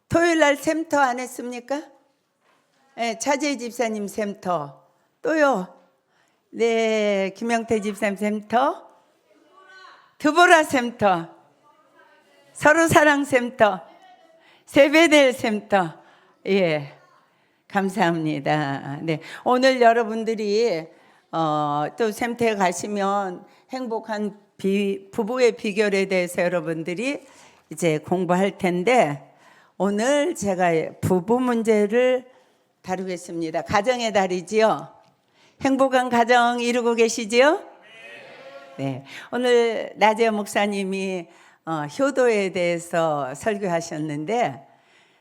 토요일 날 샘터 안 했습니까? 네, 차재 집사님 샘터. 또요. 네, 김영태 집사님 샘터. 드보라 샘터. 서로사랑 샘터. 세배될 sem터. 예, 감사합니다. 네, 오늘 여러분들이 또 샘터에 가시면 행복한 부부의 비결에 대해서 여러분들이 이제 공부할 텐데, 오늘 제가 부부 문제를 다루겠습니다. 가정의 달이지요. 행복한 가정 이루고 계시지요? 네, 오늘 나재현 목사님이 효도에 대해서 설교하셨는데,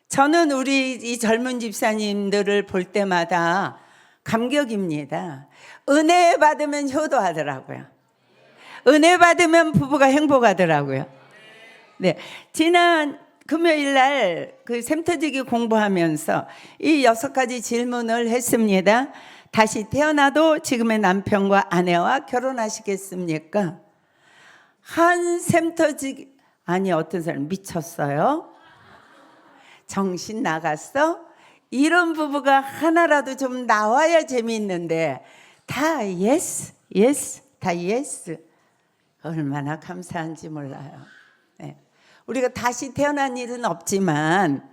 저는 우리 이 젊은 집사님들을 볼 때마다 감격입니다. 은혜 받으면 효도하더라고요. 은혜 받으면 부부가 행복하더라고요. 네, 지난 금요일 날 그 샘터지기 공부하면서 이 6가지 질문을 했습니다. 다시 태어나도 지금의 남편과 아내와 결혼하시겠습니까? 한 샘터지기, 아니 어떤 사람 미쳤어요? 정신 나갔어? 이런 부부가 하나라도 좀 나와야 재미있는데 다 예스, 예스, 다 예스. 얼마나 감사한지 몰라요. 네. 우리가 다시 태어난 일은 없지만,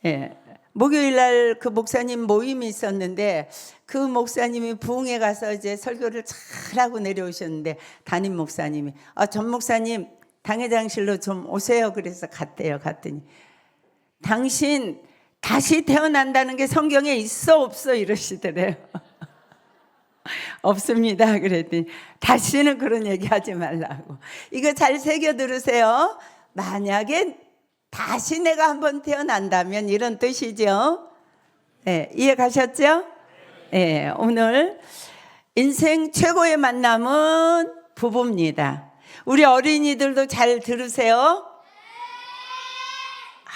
예, 목요일 날 그 목사님 모임이 있었는데, 그 목사님이 부흥회 가서 이제 설교를 잘하고 내려오셨는데, 담임 목사님이 전 목사님 당회장실로 좀 오세요. 그래서 갔대요. 갔더니 당신 다시 태어난다는 게 성경에 있어 없어 이러시더래요. 없습니다. 그랬더니 다시는 그런 얘기 하지 말라고. 이거 잘 새겨 들으세요. 만약에 다시 내가 한번 태어난다면 이런 뜻이죠. 네, 이해 가셨죠? 네, 오늘 인생 최고의 만남은 부부입니다. 우리 어린이들도 잘 들으세요.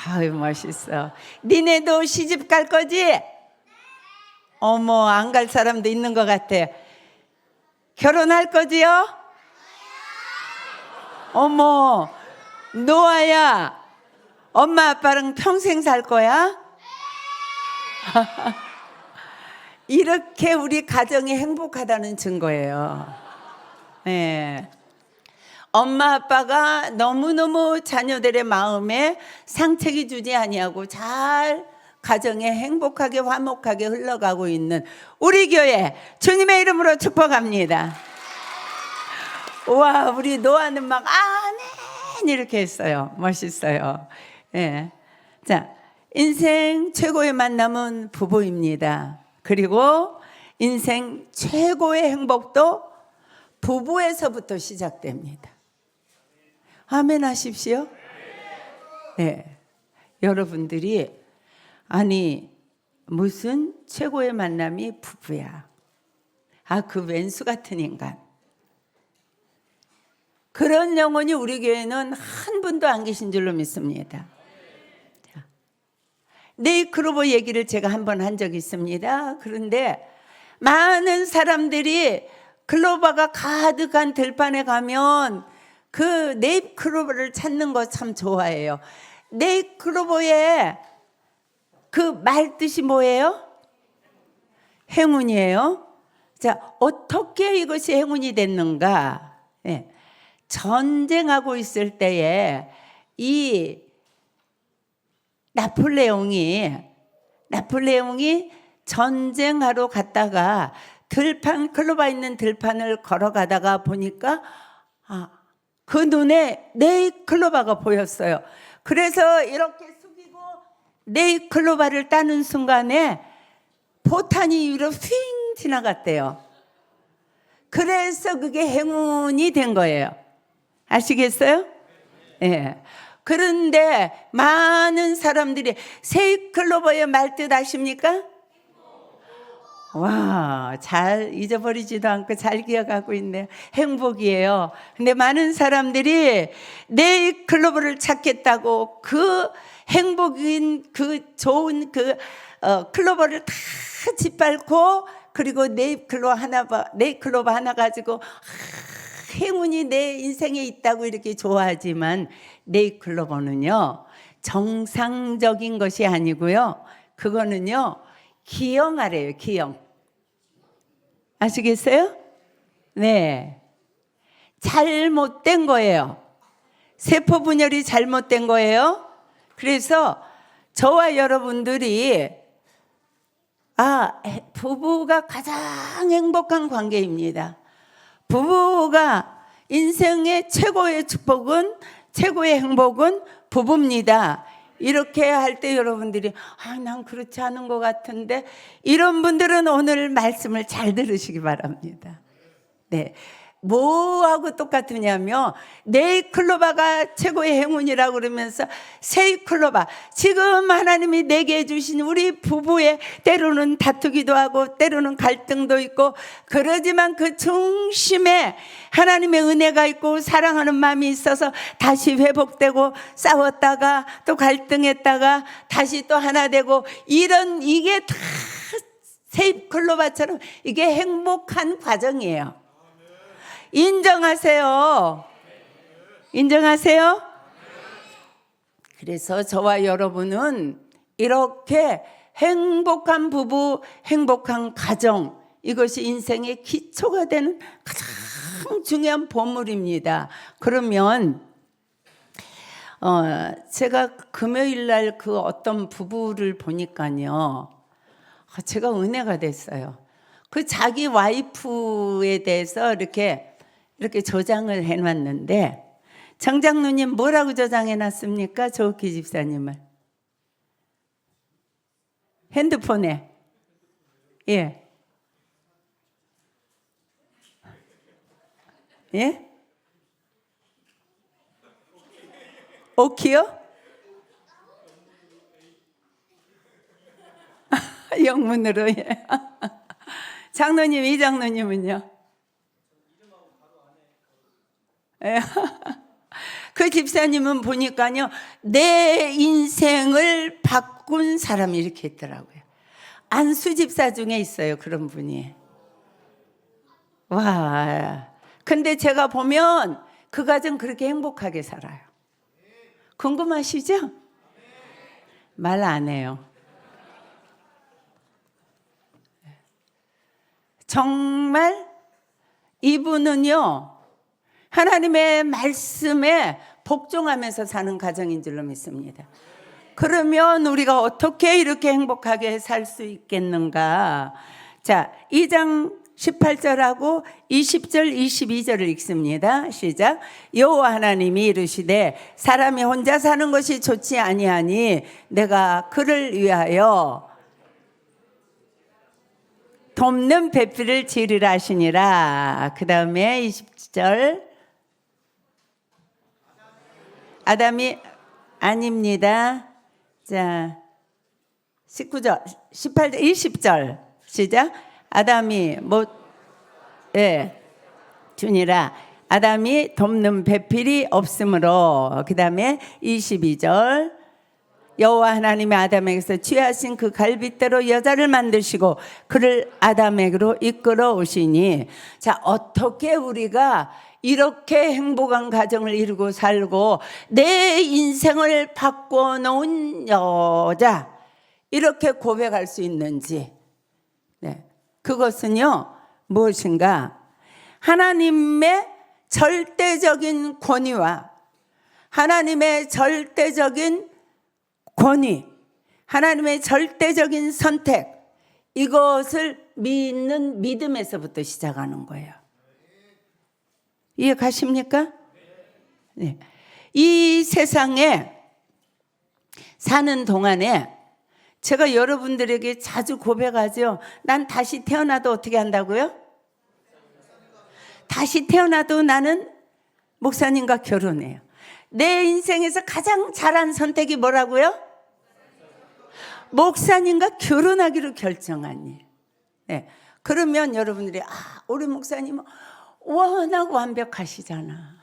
아유, 멋있어. 니네도 시집 갈 거지? 어머, 안 갈 사람도 있는 것 같아. 결혼할 거지요? 어머, 노아야, 엄마 아빠랑 평생 살 거야? 이렇게 우리 가정이 행복하다는 증거예요. 네. 엄마 아빠가 너무너무 자녀들의 마음에 상처기 주지 아니하고 잘 가정에 행복하게 화목하게 흘러가고 있는 우리 교회 주님의 이름으로 축복합니다. 와, 우리 노아는 막 아멘 이렇게 했어요. 멋있어요. 예. 자, 인생 최고의 만남은 부부입니다. 그리고 인생 최고의 행복도 부부에서부터 시작됩니다. 아멘 하십시오. 네. 여러분들이 아니 무슨 최고의 만남이 부부야. 그 왼수 같은 인간. 그런 영혼이 우리 교회는 한 분도 안 계신 줄로 믿습니다. 네이클로버 얘기를 제가 한번 한 적이 있습니다. 그런데 많은 사람들이 클로버가 가득한 들판에 가면 그 네잎클로버를 찾는 거 참 좋아해요. 네잎클로버의 그 말뜻이 뭐예요? 행운이에요. 자, 어떻게 이것이 행운이 됐는가? 네. 전쟁하고 있을 때에 이 나폴레옹이 전쟁하러 갔다가 클로버 있는 들판을 걸어가다가 보니까 그 눈에 네잎클로버가 보였어요. 그래서 이렇게 숙이고 네잎클로버를 따는 순간에 포탄이 위로 휙 지나갔대요. 그래서 그게 행운이 된 거예요. 아시겠어요? 예. 네. 그런데 많은 사람들이 네잎클로버의 말뜻 아십니까? 와, 잘 잊어버리지도 않고 잘 기억하고 있네요. 행복이에요. 근데 많은 사람들이 네잎클로버를 찾겠다고 그 행복인 그 좋은 그 클로버를 다 짓밟고, 그리고 네잎클로버 하나 가지고 행운이 내 인생에 있다고 이렇게 좋아하지만, 네잎클로버는요 정상적인 것이 아니고요. 그거는요, 기형아래요, 기형. 아시겠어요? 네. 잘못된 거예요. 세포 분열이 잘못된 거예요. 그래서 저와 여러분들이 부부가 가장 행복한 관계입니다. 부부가 인생의 최고의 축복은, 최고의 행복은 부부입니다. 이렇게 할 때 여러분들이 난 그렇지 않은 것 같은데, 이런 분들은 오늘 말씀을 잘 들으시기 바랍니다. 네. 뭐하고 똑같으냐면, 네이클로바가 최고의 행운이라고 그러면서 세이클로바, 지금 하나님이 내게 해주신 우리 부부의 때로는 다투기도 하고 때로는 갈등도 있고, 그러지만 그 중심에 하나님의 은혜가 있고 사랑하는 마음이 있어서 다시 회복되고, 싸웠다가 또 갈등했다가 다시 또 하나 되고, 이게 다 세이클로바처럼 이게 행복한 과정이에요. 인정하세요. 인정하세요? 그래서 저와 여러분은 이렇게 행복한 부부, 행복한 가정, 이것이 인생의 기초가 되는 가장 중요한 보물입니다. 그러면 제가 금요일 날 그 어떤 부부를 보니까요, 제가 은혜가 됐어요. 그 자기 와이프에 대해서 이렇게 저장을 해놨는데, 정장로님 뭐라고 저장해놨습니까? 조옥희 집사님을. 핸드폰에. 예. 예? 오키요? 영문으로. 예. 장로님, 이 장로님은요? 그 집사님은 보니까요, 내 인생을 바꾼 사람이 이렇게 있더라고요. 안수 집사 중에 있어요, 그런 분이. 와. 근데 제가 보면 그 가정 그렇게 행복하게 살아요. 궁금하시죠? 말 안 해요. 정말 이분은요, 하나님의 말씀에 복종하면서 사는 가정인 줄로 믿습니다. 그러면 우리가 어떻게 이렇게 행복하게 살 수 있겠는가? 자, 2장 18절하고 20절, 22절을 읽습니다. 시작. 여호와 하나님이 이르시되 사람이 혼자 사는 것이 좋지 아니하니 내가 그를 위하여 돕는 배필을 지으리라 하시니라. 그 다음에 20절. 아담이 아닙니다. 자, 19절, 18절, 20절 시작. 아담이 주니라. 아담이 돕는 배필이 없으므로. 그 다음에 22절. 여호와 하나님이 아담에게서 취하신 그 갈빗대로 여자를 만드시고 그를 아담에게로 이끌어 오시니. 자, 어떻게 우리가 이렇게 행복한 가정을 이루고 살고 내 인생을 바꿔놓은 여자, 이렇게 고백할 수 있는지. 네. 그것은요, 무엇인가? 하나님의 절대적인 권위와 하나님의 절대적인 권위, 하나님의 절대적인 선택, 이것을 믿는 믿음에서부터 시작하는 거예요. 이해 가십니까? 네. 이 세상에 사는 동안에 제가 여러분들에게 자주 고백하죠. 난 다시 태어나도 어떻게 한다고요? 다시 태어나도 나는 목사님과 결혼해요. 내 인생에서 가장 잘한 선택이 뭐라고요? 목사님과 결혼하기로 결정한 일. 네. 그러면 여러분들이 우리 목사님은 워낙 완벽하시잖아.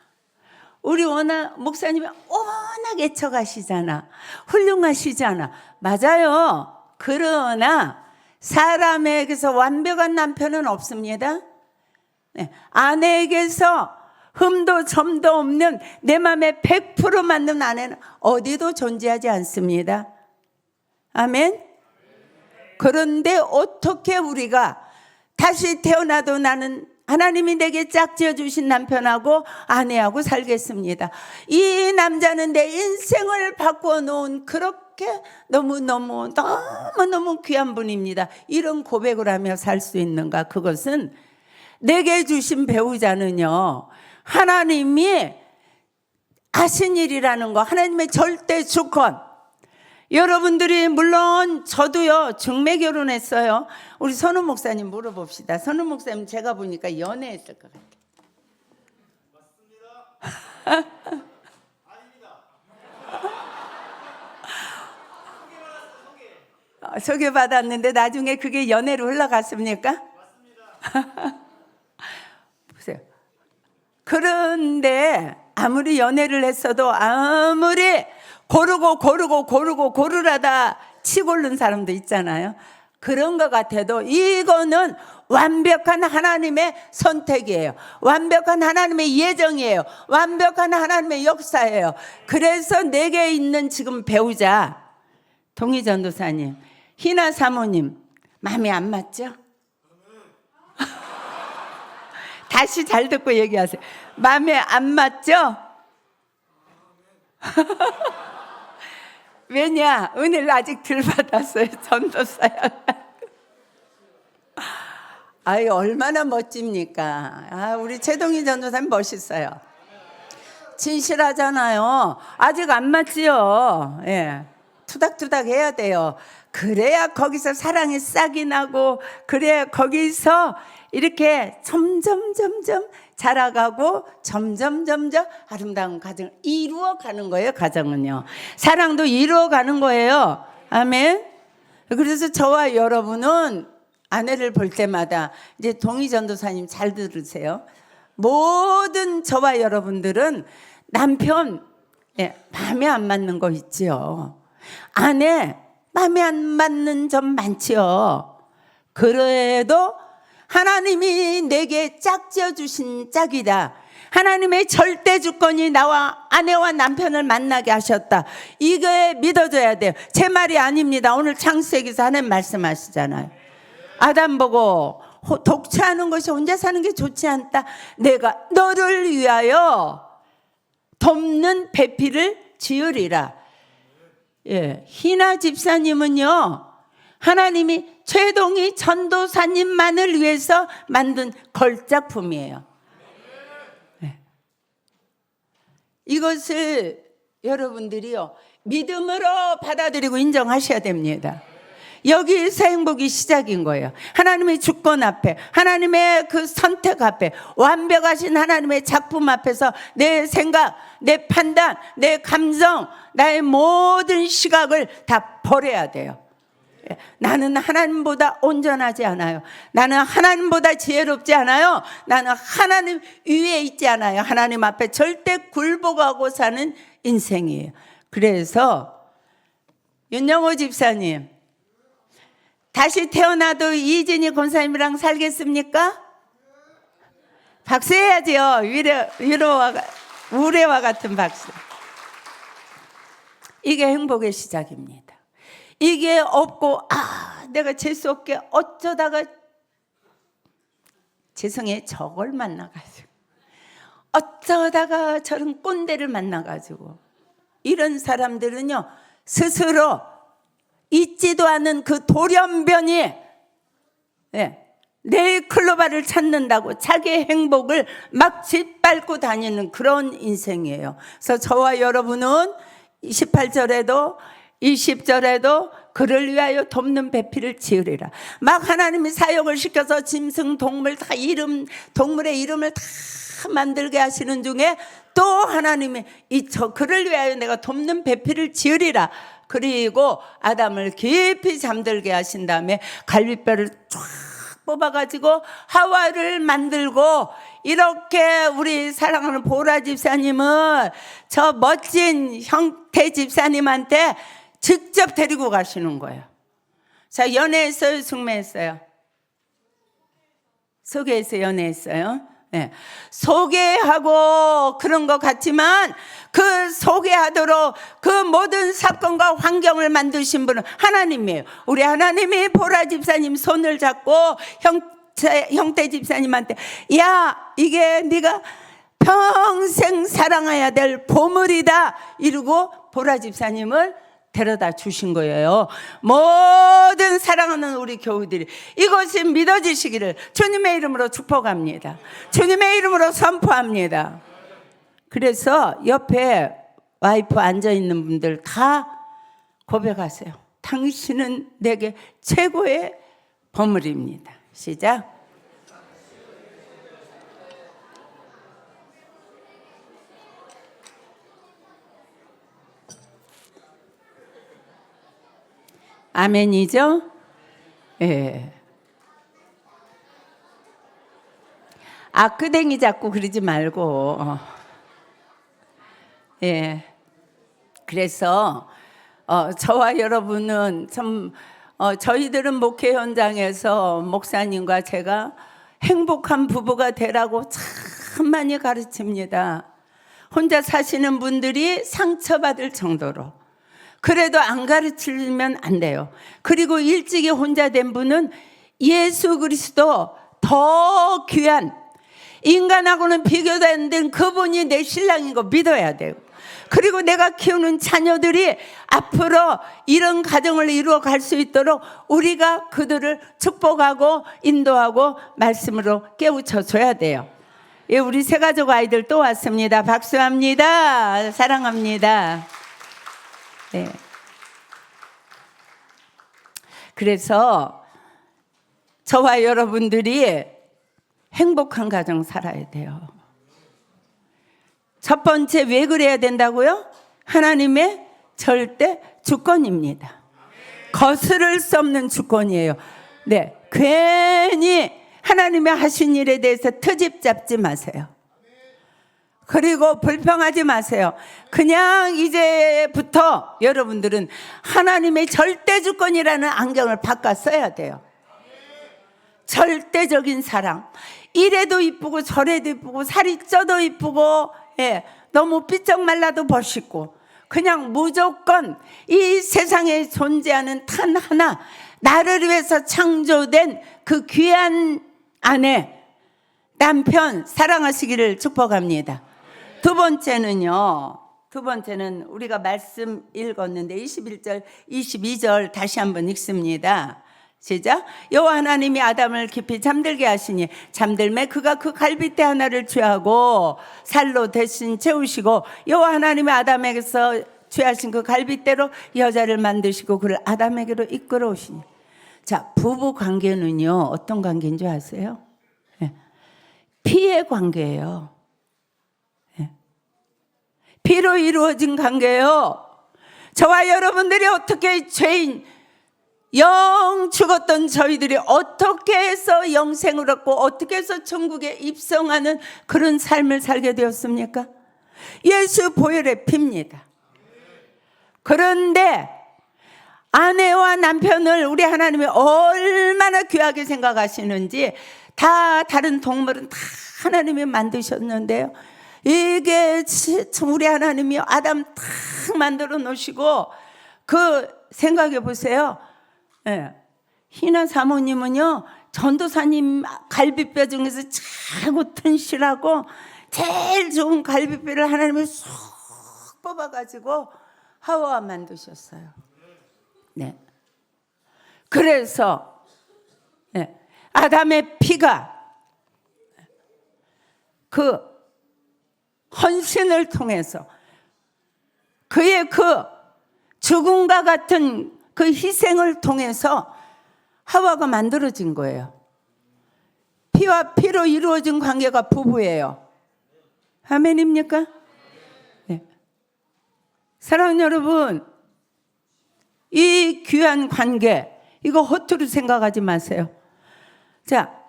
우리 목사님이 워낙 애처가시잖아. 훌륭하시잖아. 맞아요. 그러나 사람에게서 완벽한 남편은 없습니다. 네. 아내에게서 흠도 점도 없는 내 맘에 100% 맞는 아내는 어디도 존재하지 않습니다. 아멘. 그런데 어떻게 우리가 다시 태어나도 나는 하나님이 내게 짝지어 주신 남편하고 아내하고 살겠습니다. 이 남자는 내 인생을 바꾸어 놓은 그렇게 너무너무 귀한 분입니다. 이런 고백을 하며 살 수 있는가? 그것은 내게 주신 배우자는요, 하나님이 하신 일이라는 거, 하나님의 절대 주권. 여러분들이 물론 저도요 중매 결혼했어요. 우리 선우 목사님 물어봅시다. 선우 목사님 제가 보니까 연애했을 것 같아요. 맞습니다. 아닙니다. 소개받았는데 나중에 그게 연애로 흘러갔습니까? 맞습니다. 보세요. 그런데 아무리 연애를 했어도 아무리 고르라다 치고른 사람도 있잖아요. 그런 것 같아도 이거는 완벽한 하나님의 선택이에요. 완벽한 하나님의 예정이에요. 완벽한 하나님의 역사예요. 그래서 내게 있는 지금 배우자 동희 전도사님, 희나 사모님 마음에 안 맞죠? 다시 잘 듣고 얘기하세요. 마음에 안 맞죠? 왜냐? 은혜를 아직 덜 받았어요. 전도사야. 아유, 얼마나 멋집니까? 우리 최동희 전도사님 멋있어요. 진실하잖아요. 아직 안 맞지요? 예. 투닥투닥 해야 돼요. 그래야 거기서 사랑이 싹이 나고, 그래야 거기서 이렇게 점점 자라가고 점점 아름다운 가정을 이루어가는 거예요. 가정은요, 사랑도 이루어가는 거예요. 아멘. 그래서 저와 여러분은 아내를 볼 때마다, 이제 동희 전도사님 잘 들으세요. 모든 저와 여러분들은 남편 마음에 안 맞는 거 있지요. 아내 마음에 안 맞는 점 많지요. 그래도 하나님이 내게 짝지어 주신 짝이다. 하나님의 절대 주권이 나와 아내와 남편을 만나게 하셨다. 이거에 믿어줘야 돼요. 제 말이 아닙니다. 오늘 창세기에서 하나님 말씀하시잖아요. 아담 보고 독채하는 것이 혼자 사는 게 좋지 않다. 내가 너를 위하여 돕는 배필을 지으리라. 예, 희나 집사님은요, 하나님이 최동희 전도사님만을 위해서 만든 걸작품이에요. 네. 이것을 여러분들이요 믿음으로 받아들이고 인정하셔야 됩니다. 여기서 행복이 시작인 거예요. 하나님의 주권 앞에, 하나님의 그 선택 앞에, 완벽하신 하나님의 작품 앞에서 내 생각, 내 판단, 내 감정, 나의 모든 시각을 다 버려야 돼요. 나는 하나님보다 온전하지 않아요. 나는 하나님보다 지혜롭지 않아요. 나는 하나님 위에 있지 않아요. 하나님 앞에 절대 굴복하고 사는 인생이에요. 그래서 윤영호 집사님, 다시 태어나도 이진희 권사님이랑 살겠습니까? 박수해야지요. 우레와 같은 박수. 이게 행복의 시작입니다. 이게 없고 내가 재수없게 어쩌다가 재성에 저걸 만나가지고, 어쩌다가 저런 꼰대를 만나가지고, 이런 사람들은요 스스로 있지도 않은 그 돌연변이 네일클로바를 찾는다고 자기의 행복을 막 짓밟고 다니는 그런 인생이에요. 그래서 저와 여러분은 18절에도 20절에도 그를 위하여 돕는 배필을 지으리라. 막 하나님이 사역을 시켜서 짐승 동물 다 동물의 이름을 다 만들게 하시는 중에 또 하나님이 그를 위하여 내가 돕는 배필을 지으리라. 그리고 아담을 깊이 잠들게 하신 다음에 갈빗뼈를 쫙 뽑아가지고 하와를 만들고, 이렇게 우리 사랑하는 보라 집사님은 저 멋진 형태 집사님한테 직접 데리고 가시는 거예요. 자, 연애했어요? 숙매했어요? 소개해서 연애했어요? 예, 소개하고 그런 것 같지만 그 소개하도록 그 모든 사건과 환경을 만드신 분은 하나님이에요. 우리 하나님이 보라 집사님 손을 잡고 형태 집사님한테 야 이게 네가 평생 사랑해야 될 보물이다 이러고 보라 집사님을 데려다 주신 거예요. 모든 사랑하는 우리 교우들이 이것이 믿어지시기를 주님의 이름으로 축복합니다. 주님의 이름으로 선포합니다. 그래서 옆에 와이프 앉아있는 분들 다 고백하세요. 당신은 내게 최고의 보물입니다. 시작. 아멘이죠? 예. 악그댕이 잡고 그러지 말고. 예. 그래서 저와 여러분은 참 저희들은 목회 현장에서 목사님과 제가 행복한 부부가 되라고 참 많이 가르칩니다. 혼자 사시는 분들이 상처받을 정도로. 그래도 안 가르치면 안 돼요. 그리고 일찍이 혼자 된 분은 예수 그리스도 더 귀한 인간하고는 비교도 안 된 그분이 내 신랑인 거 믿어야 돼요. 그리고 내가 키우는 자녀들이 앞으로 이런 가정을 이루어 갈 수 있도록 우리가 그들을 축복하고 인도하고 말씀으로 깨우쳐 줘야 돼요. 예, 우리 세 가족 아이들 또 왔습니다. 박수합니다. 사랑합니다. 네. 그래서 저와 여러분들이 행복한 가정 살아야 돼요. 첫 번째 왜 그래야 된다고요? 하나님의 절대 주권입니다. 거스를 수 없는 주권이에요. 네, 괜히 하나님의 하신 일에 대해서 트집 잡지 마세요. 그리고 불평하지 마세요. 그냥 이제부터 여러분들은 하나님의 절대 주권이라는 안경을 바꿔 써야 돼요. 절대적인 사랑. 이래도 이쁘고 저래도 이쁘고 살이 쪄도 이쁘고 예, 너무 삐쩍 말라도 멋있고 그냥 무조건 이 세상에 존재하는 단 하나 나를 위해서 창조된 그 귀한 아내 남편 사랑하시기를 축복합니다. 두 번째는 우리가 말씀 읽었는데 21절 22절 다시 한번 읽습니다. 시작. 여호와 하나님이 아담을 깊이 잠들게 하시니 잠들매 그가 그 갈빗대 하나를 취하고 살로 대신 채우시고 여호와 하나님이 아담에게서 취하신 그 갈빗대로 여자를 만드시고 그를 아담에게로 이끌어 오시니. 자, 부부 관계는요 어떤 관계인 줄 아세요? 피의 관계예요. 피로 이루어진 관계예요. 저와 여러분들이 어떻게 죄인 영 죽었던 저희들이 어떻게 해서 영생을 얻고 어떻게 해서 천국에 입성하는 그런 삶을 살게 되었습니까? 예수 보혈의 피입니다. 그런데 아내와 남편을 우리 하나님이 얼마나 귀하게 생각하시는지 다 다른 동물은 다 하나님이 만드셨는데요. 이게 참 우리 하나님이 아담 딱 만들어 놓으시고 그 생각해 보세요. 예. 희나 사모님은요 전도사님 갈비뼈 중에서 최고 튼실하고 제일 좋은 갈비뼈를 하나님이 쏙 뽑아가지고 하와 만드셨어요. 네. 그래서 아담의 피가 그 헌신을 통해서 그의 그 죽음과 같은 그 희생을 통해서 하와가 만들어진 거예요. 피와 피로 이루어진 관계가 부부예요. 아멘입니까? 네. 사랑하는 여러분, 이 귀한 관계 이거 허투루 생각하지 마세요. 자,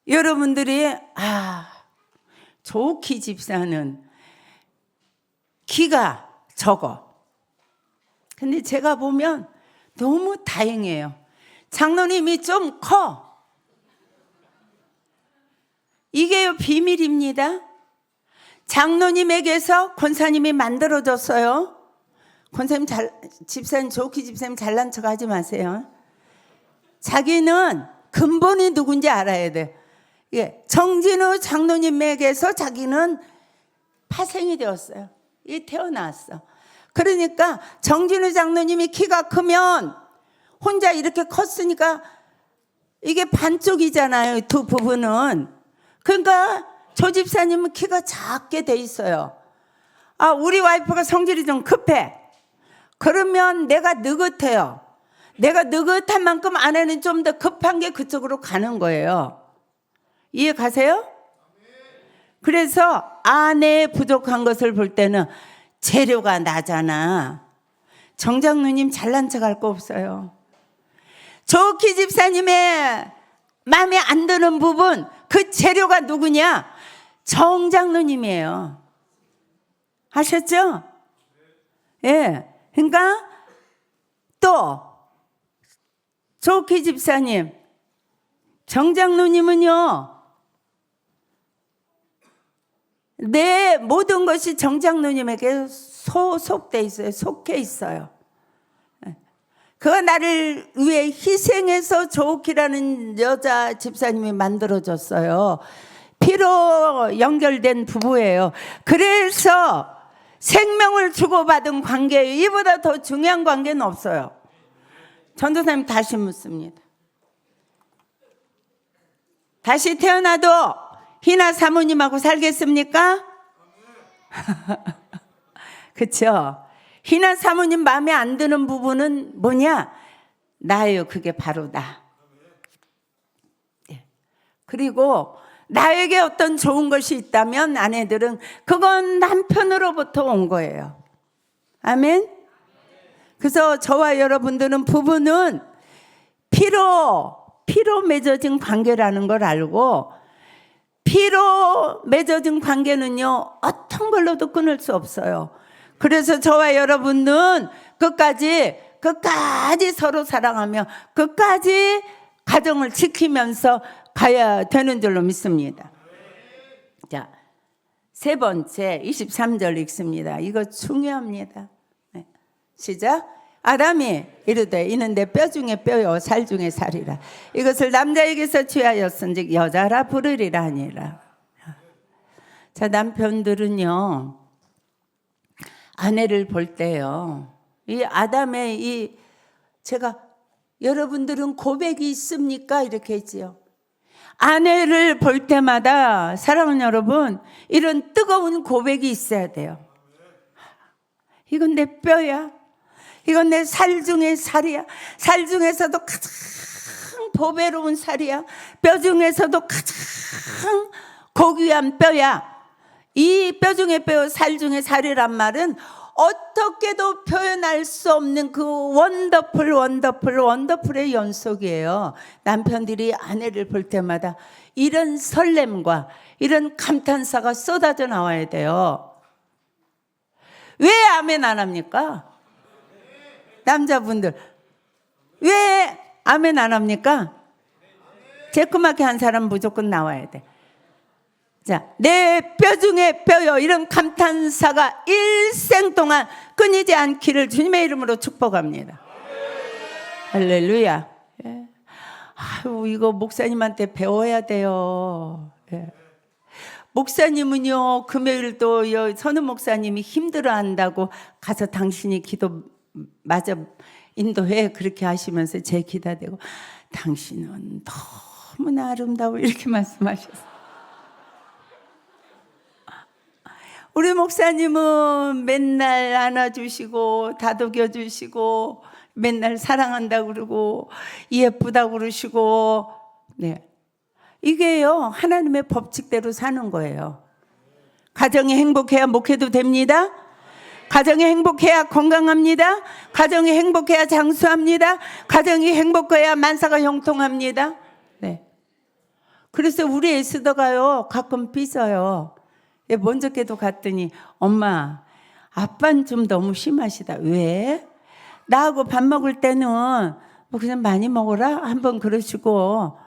여러분들이 좋기 집사는 키가 적어. 근데 제가 보면 너무 다행이에요. 장로님이 좀 커. 이게요 비밀입니다. 장로님에게서 권사님이 만들어줬어요. 권사님 집사님 좋기 집사님 잘난 척 하지 마세요. 자기는 근본이 누군지 알아야 돼. 예, 정진우 장로님에게서 자기는 파생이 되었어요. 이 태어났어. 그러니까 정진우 장로님이 키가 크면 혼자 이렇게 컸으니까 이게 반쪽이잖아요. 두 부분은. 그러니까 조 집사님은 키가 작게 돼 있어요. 아, 우리 와이프가 성질이 좀 급해. 그러면 내가 느긋해요. 내가 느긋한 만큼 아내는 좀 더 급한 게 그쪽으로 가는 거예요. 이해 가세요? 그래서 아내의 부족한 것을 볼 때는 재료가 나잖아. 정장로님 잘난 척 할 거 없어요. 조키 집사님의 마음에 안 드는 부분, 그 재료가 누구냐? 정장로님이에요. 아셨죠? 예. 그러니까 또 조키 집사님, 정장로님은요, 내 모든 것이 정장로님에게 소속돼 있어요. 속해 있어요. 그가 나를 위해 희생해서 조키라는 여자 집사님이 만들어줬어요. 피로 연결된 부부예요. 그래서 생명을 주고받은 관계예요. 이보다 더 중요한 관계는 없어요. 전도사님 다시 묻습니다. 다시 태어나도 희나 사모님하고 살겠습니까? 그렇죠? 희나 사모님 마음에 안 드는 부분은 뭐냐? 나예요. 그게 바로 나. 그리고 나에게 어떤 좋은 것이 있다면 아내들은 그건 남편으로부터 온 거예요. 아멘? 그래서 저와 여러분들은 부부는 피로 맺어진 관계라는 걸 알고, 피로 맺어진 관계는요 어떤 걸로도 끊을 수 없어요. 그래서 저와 여러분은 끝까지 서로 사랑하며 끝까지 가정을 지키면서 가야 되는 줄로 믿습니다. 자, 세 번째 23절 읽습니다. 이거 중요합니다. 네. 시작. 아담이 이르되 이는 내 뼈 중에 뼈요 살 중에 살이라. 이것을 남자에게서 취하였은즉 여자라 부르리라 하니라. 자, 남편들은요 아내를 볼 때요, 이 아담의 제가 여러분들은 고백이 있습니까? 이렇게 했지요. 아내를 볼 때마다 사랑하는 여러분, 이런 뜨거운 고백이 있어야 돼요. 이건 내 뼈야. 이건 내 살 중에 살이야. 살 중에서도 가장 보배로운 살이야. 뼈 중에서도 가장 고귀한 뼈야. 이 뼈 중에 뼈, 살 중에 살이란 말은 어떻게도 표현할 수 없는 그 원더풀의 연속이에요. 남편들이 아내를 볼 때마다 이런 설렘과 이런 감탄사가 쏟아져 나와야 돼요. 왜 아멘 안 합니까? 남자분들 왜 아멘 안 합니까? 재끄맣게 한 사람 무조건 나와야 돼. 자, 내 뼈 중에 뼈요, 이런 감탄사가 일생 동안 끊이지 않기를 주님의 이름으로 축복합니다. 할렐루야. 예. 아유, 이거 목사님한테 배워야 돼요. 예. 목사님은요 금요일도 선우 목사님이 힘들어한다고 가서 당신이 기도 마저 인도해, 그렇게 하시면서 제 기다 대고 당신은 너무나 아름다워 이렇게 말씀하셨어요. 우리 목사님은 맨날 안아주시고 다독여주시고 맨날 사랑한다고 그러고 예쁘다고 그러시고, 네, 이게요 하나님의 법칙대로 사는 거예요. 가정이 행복해야 목회도 됩니다. 가정이 행복해야 건강합니다. 가정이 행복해야 장수합니다. 가정이 행복해야 만사가 형통합니다. 네. 그래서 우리 에스더가요 가끔 삐져요. 먼저 깨도 갔더니 엄마, 아빠는 좀 너무 심하시다. 왜? 나하고 밥 먹을 때는 뭐 그냥 많이 먹어라 한번 그러시고,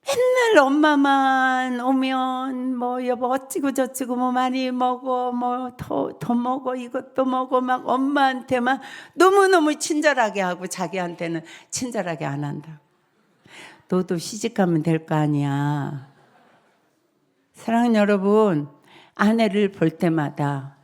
맨날 엄마만 오면 뭐 여보 어찌고 저찌고 뭐 많이 먹어 뭐 더 먹어 이것도 먹어 막 엄마한테만 너무너무 친절하게 하고 자기한테는 친절하게 안 한다. 너도 시집가면 될 거 아니야. 사랑하는 여러분, 아내를 볼 때마다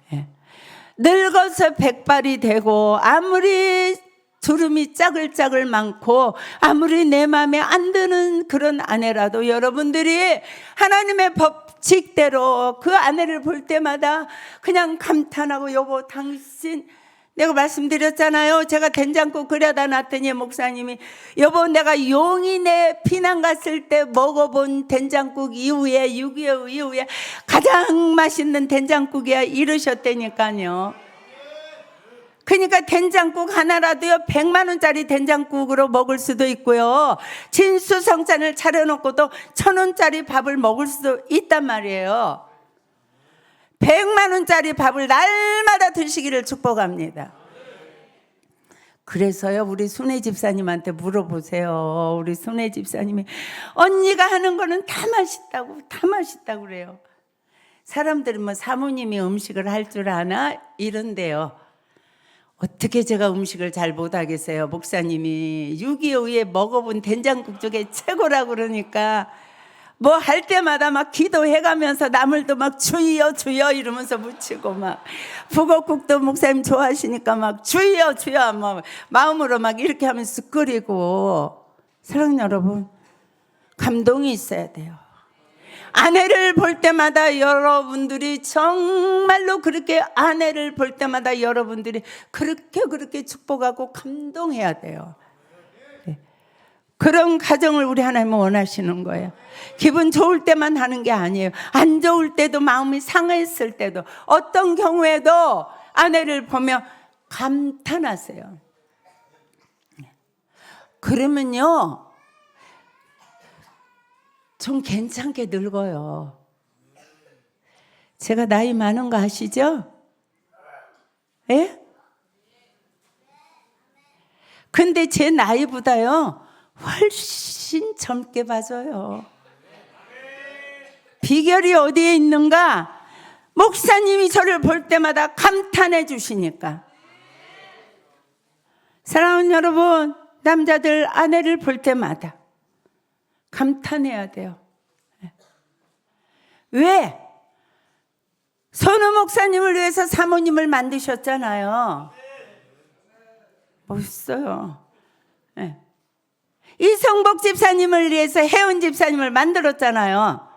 늙어서 백발이 되고 아무리 주름이 짜글짜글 많고 아무리 내 마음에 안 드는 그런 아내라도 여러분들이 하나님의 법칙대로 그 아내를 볼 때마다 그냥 감탄하고 여보 당신 내가 말씀드렸잖아요. 제가 된장국 끓여다 놨더니 목사님이 여보 내가 용인에 피난 갔을 때 먹어본 된장국 이후에 6.25 이후에 가장 맛있는 된장국이야 이러셨다니까요. 그러니까 된장국 하나라도요 100만 원짜리 된장국으로 먹을 수도 있고요 진수성찬을 차려놓고도 1,000원짜리 밥을 먹을 수도 있단 말이에요. 100만 원짜리 밥을 날마다 드시기를 축복합니다. 그래서요 우리 순애 집사님한테 물어보세요. 우리 순애 집사님이 언니가 하는 거는 다 맛있다고 그래요. 사람들은 뭐 사모님이 음식을 할 줄 아나 이런데요. 어떻게 제가 음식을 잘 못하겠어요. 목사님이 6.25에 먹어본 된장국 중에 최고라고 그러니까 뭐 할 때마다 막 기도해가면서 나물도 막 주여 주여 이러면서 묻히고 막 북엇국도 목사님 좋아하시니까 막 주여 주여 막 마음으로 막 이렇게 하면서 끓이고. 사랑하는 여러분, 감동이 있어야 돼요. 아내를 볼 때마다 여러분들이 정말로 그렇게 아내를 볼 때마다 여러분들이 그렇게 축복하고 감동해야 돼요. 그런 가정을 우리 하나님은 원하시는 거예요. 기분 좋을 때만 하는 게 아니에요. 안 좋을 때도 마음이 상했을 때도 어떤 경우에도 아내를 보며 감탄하세요. 그러면요 좀 괜찮게 늙어요. 제가 나이 많은 거 아시죠? 예? 근데 제 나이보다요 훨씬 젊게 봐줘요. 비결이 어디에 있는가? 목사님이 저를 볼 때마다 감탄해 주시니까. 사랑하는 여러분, 남자들 아내를 볼 때마다 감탄해야 돼요. 왜? 선우 목사님을 위해서 사모님을 만드셨잖아요. 멋있어요. 네. 이성복 집사님을 위해서 혜원 집사님을 만들었잖아요.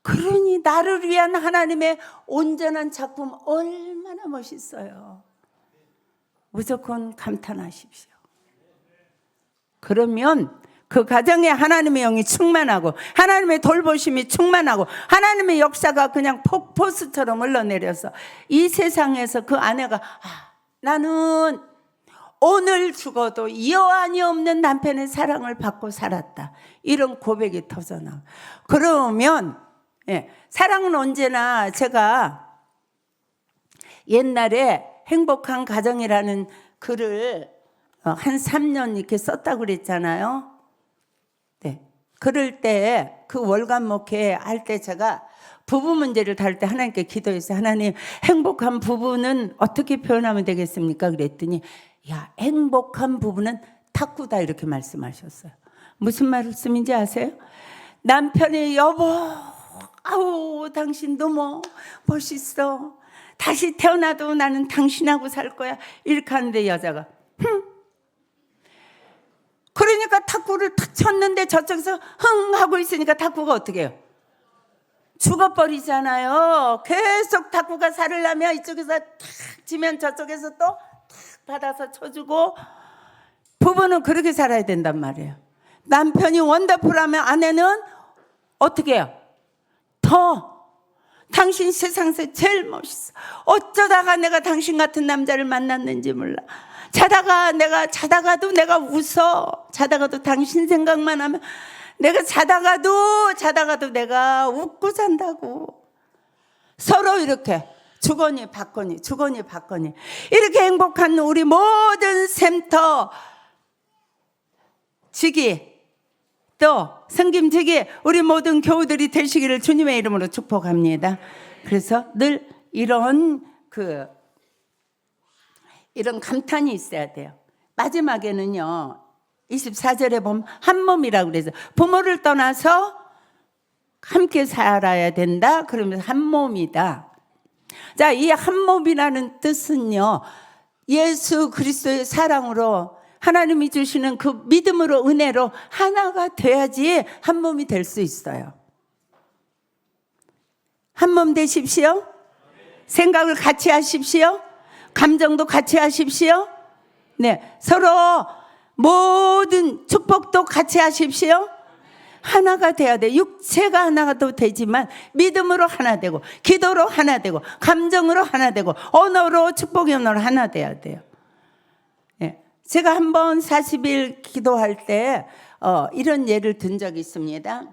그러니 나를 위한 하나님의 온전한 작품 얼마나 멋있어요. 무조건 감탄하십시오. 그러면 그 가정에 하나님의 영이 충만하고 하나님의 돌보심이 충만하고 하나님의 역사가 그냥 폭포수처럼 흘러내려서 이 세상에서 그 아내가 나는 오늘 죽어도 여한이 없는 남편의 사랑을 받고 살았다. 이런 고백이 터져나와요. 그러면 사랑은 언제나 제가 옛날에 행복한 가정이라는 글을 한 3년 이렇게 썼다고 그랬잖아요. 네. 그럴 때 그 월간 목회 할 때 제가 부부 문제를 다룰 때 하나님께 기도했어요. 하나님, 행복한 부부는 어떻게 표현하면 되겠습니까? 그랬더니 야, 행복한 부부는 탁구다 이렇게 말씀하셨어요. 무슨 말씀인지 아세요? 남편이 여보, 아우 당신 너무 멋있어. 다시 태어나도 나는 당신하고 살 거야. 이렇게 하는데 여자가 그러니까 탁구를 탁 쳤는데 저쪽에서 흥 하고 있으니까 탁구가 어떻게 해요? 죽어버리잖아요. 계속 탁구가 살으려면 이쪽에서 탁 치면 저쪽에서 또 탁 받아서 쳐주고. 부부는 그렇게 살아야 된단 말이에요. 남편이 원더풀하면 아내는 어떻게 해요? 더 당신 세상에서 제일 멋있어. 어쩌다가 내가 당신 같은 남자를 만났는지 몰라. 자다가도 내가 웃어. 자다가도 당신 생각만 하면 내가 자다가도 내가 웃고 잔다고. 서로 이렇게 주거니 받거니 이렇게 행복한 우리 모든 샘터 지기 또 성김치기 우리 모든 교우들이 되시기를 주님의 이름으로 축복합니다. 그래서 늘 이런 감탄이 있어야 돼요. 마지막에는요 24절에 보면 한 몸이라고 그래서 부모를 떠나서 함께 살아야 된다. 그러면서 한 몸이다. 자, 이 한 몸이라는 뜻은요 예수 그리스도의 사랑으로 하나님이 주시는 그 믿음으로 은혜로 하나가 돼야지 한 몸이 될 수 있어요. 한 몸 되십시오. 생각을 같이 하십시오. 감정도 같이 하십시오. 네, 서로 모든 축복도 같이 하십시오. 하나가 돼야 돼. 육체가 하나가 또 되지만 믿음으로 하나 되고 기도로 하나 되고 감정으로 하나 되고 언어로 축복의 언어로 하나 돼야 돼요. 네. 제가 한번 40일 기도할 때 이런 예를 든 적이 있습니다.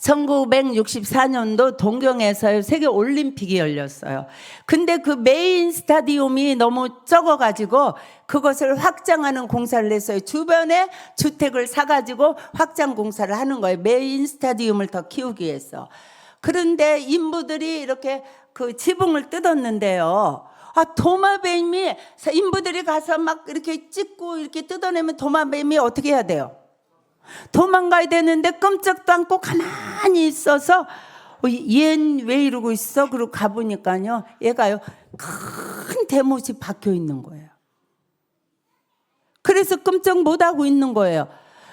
1964년도 동경에서 세계 올림픽이 열렸어요. 근데 그 메인 스타디움이 너무 적어가지고 그것을 확장하는 공사를 했어요. 주변에 주택을 사가지고 확장 공사를 하는 거예요. 메인 스타디움을 더 키우기 위해서. 그런데 인부들이 이렇게 그 지붕을 뜯었는데요. 도마뱀이 인부들이 가서 막 이렇게 찍고 이렇게 뜯어내면 도마뱀이 어떻게 해야 돼요? 도망가야 되는데 끔찍도 않고 가만히 있어서 얘는 왜 이러고 있어? 그러고 가보니까요 얘가요 큰 대못이 박혀 있는 거예요. 그래서 끔찍 못하고 있는 거예요.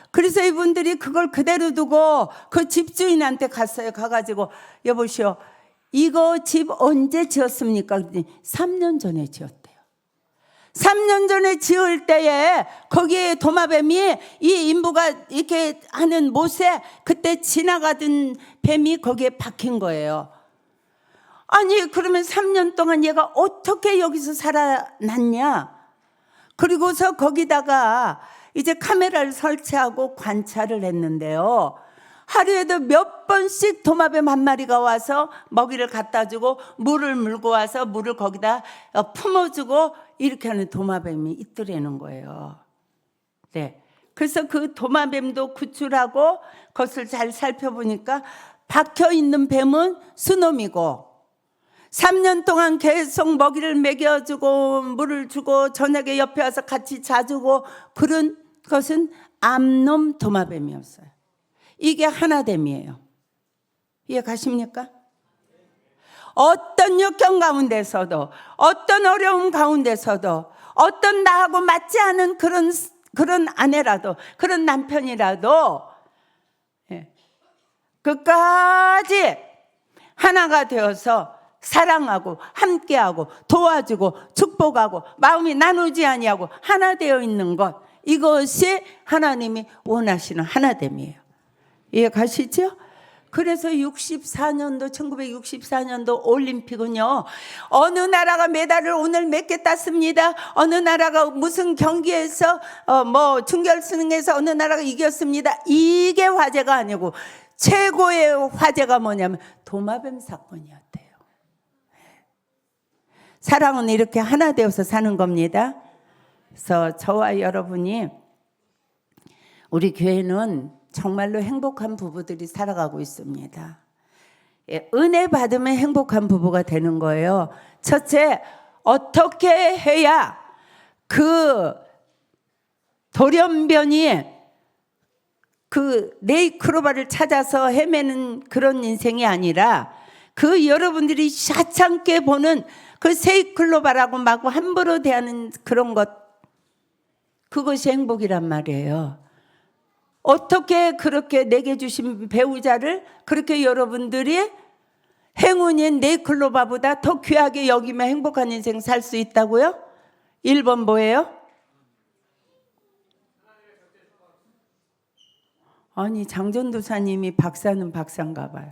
그래서 이분들이 그걸 그대로 두고 그 집주인한테 갔어요. 가가지고 여보시오 이거 집 언제 지었습니까? 3년 전에 지었대요. 3년 전에 지을 때에 거기에 도마뱀이 이 인부가 이렇게 하는 못에 그때 지나가던 뱀이 거기에 박힌 거예요. 아니 그러면 3년 동안 얘가 어떻게 여기서 살아났냐? 그리고서 거기다가 이제 카메라를 설치하고 관찰을 했는데요. 하루에도 몇 번씩 도마뱀 한 마리가 와서 먹이를 갖다 주고 물을 물고 와서 물을 거기다 품어주고 이렇게 하는 도마뱀이 있더라는 거예요. 네. 그래서 그 도마뱀도 구출하고 그것을 잘 살펴보니까 박혀 있는 뱀은 수놈이고 3년 동안 계속 먹이를 먹여주고 물을 주고 저녁에 옆에 와서 같이 자주고 그런 것은 암놈 도마뱀이었어요. 이게 하나됨이에요. 이해 가십니까? 어떤 역경 가운데서도 어떤 어려움 가운데서도 어떤 나하고 맞지 않은 그런 아내라도 그런 남편이라도 끝까지 하나가 되어서 사랑하고 함께하고 도와주고 축복하고 마음이 나누지 아니하고 하나 되어 있는 것 이것이 하나님이 원하시는 하나됨이에요. 이해 가시죠? 그래서 1964년도 올림픽은요 어느 나라가 메달을 오늘 몇 개 땄습니다. 어느 나라가 무슨 경기에서 뭐 준결승에서 어느 나라가 이겼습니다. 이게 화제가 아니고 최고의 화제가 뭐냐면 도마뱀 사건이었대요. 사랑은 이렇게 하나 되어서 사는 겁니다. 그래서 저와 여러분이 우리 교회는 정말로 행복한 부부들이 살아가고 있습니다. 은혜 받으면 행복한 부부가 되는 거예요. 첫째, 어떻게 해야 그 돌연변이 그 네이클로바를 찾아서 헤매는 그런 인생이 아니라 그 여러분들이 샤창게 보는 그 세이클로바라고 막 함부로 대하는 그런 것 그것이 행복이란 말이에요. 어떻게 그렇게 내게 주신 배우자를 그렇게 여러분들이 행운인 네이클로바보다 더 귀하게 여기면 행복한 인생 살 수 있다고요? 1번 뭐예요? 아니 장전도사님이 박사는 박사인가 봐요.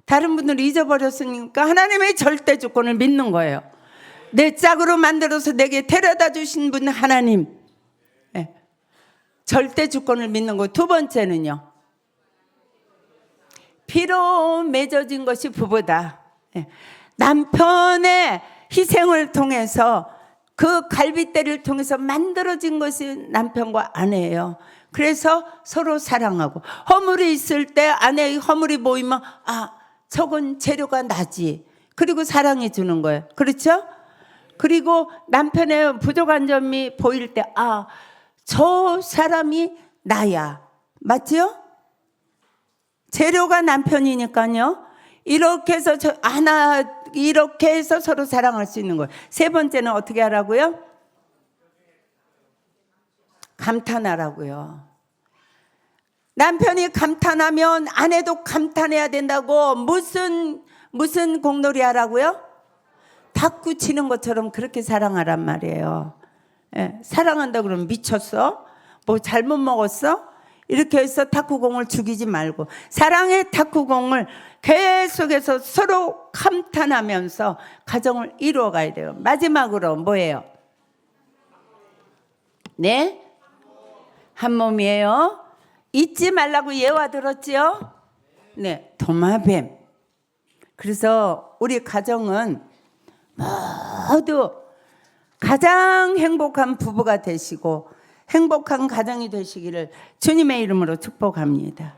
다른 분들은 잊어버렸으니까 하나님의 절대 주권을 믿는 거예요. 내 짝으로 만들어서 내게 데려다 주신 분 하나님 절대 주권을 믿는 거. 두 번째는요 피로 맺어진 것이 부부다. 남편의 희생을 통해서 그 갈빗대를 통해서 만들어진 것이 남편과 아내예요. 그래서 서로 사랑하고, 허물이 있을 때 아내의 허물이 보이면 아, 저건 재료가 나지. 그리고 사랑해 주는 거예요. 그렇죠? 그리고 남편의 부족한 점이 보일 때 아, 저 사람이 나야. 맞죠? 재료가 남편이니까요. 이렇게 해서 이렇게 해서 서로 사랑할 수 있는 거예요. 세 번째는 어떻게 하라고요? 감탄하라고요. 남편이 감탄하면 아내도 감탄해야 된다고. 무슨 공놀이 하라고요? 탁구 치는 것처럼 그렇게 사랑하란 말이에요. 예, 사랑한다 그러면 미쳤어? 뭐 잘못 먹었어? 이렇게 해서 탁구공을 죽이지 말고 사랑의 탁구공을 계속해서 서로 감탄하면서 가정을 이루어가야 돼요. 마지막으로 뭐예요? 네? 한 몸이에요. 잊지 말라고 예화 들었지요? 네, 도마뱀. 그래서 우리 가정은 모두 가장 행복한 부부가 되시고 행복한 가정이 되시기를 주님의 이름으로 축복합니다.